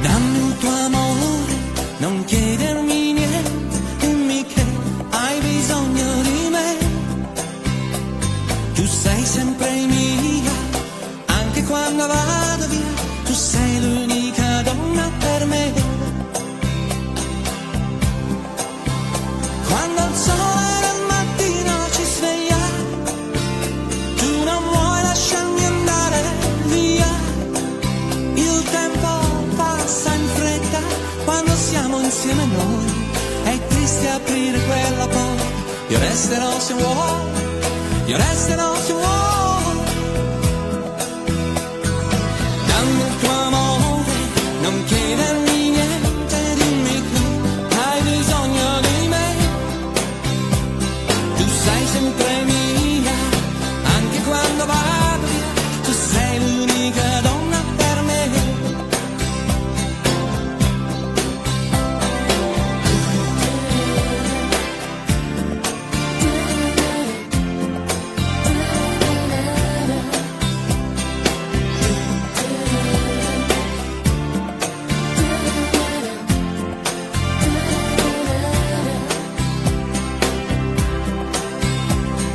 Dammi il tuo amore, non chiedermi niente, dimmi che hai bisogno di me. Tu sei sempre mia, anche quando vado via, tu sei l'unica donna per me. Quando il sole del mattino ci sveglia, tu non vuoi lasciarmi andare via. Il tempo passa in fretta quando siamo insieme noi, è triste aprire quella porta. Io resterò se vuoi, io resterò se vuoi. Dammi il tuo amore, non chiedermi niente, dimmi che hai bisogno di me. Tu sei sempre mia, anche quando vado via, tu sei l'unica donna per me.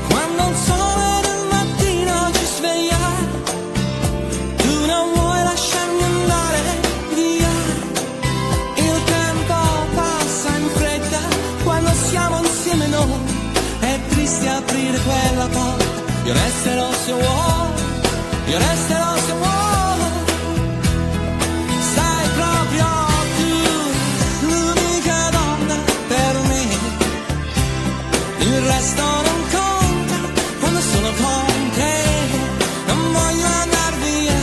Quando il sole del mattino ci sveglia, tu non vuoi lasciarmi andare via. Il tempo passa in fretta quando siamo insieme noi, è triste aprire quella porta. Io resterò se vuoi, io resterò se vuoi. Sei proprio tu l'unica donna per me. Il resto non conta quando sono con te. Non voglio andar via,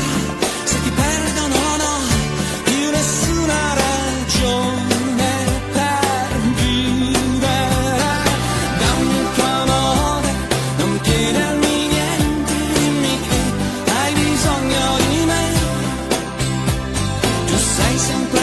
se ti perdo non ho più nessuna ragione per vivere. Dammi il tuo amore, non chiedermi niente, dimmi che hai bisogno di me. Tu sei sempre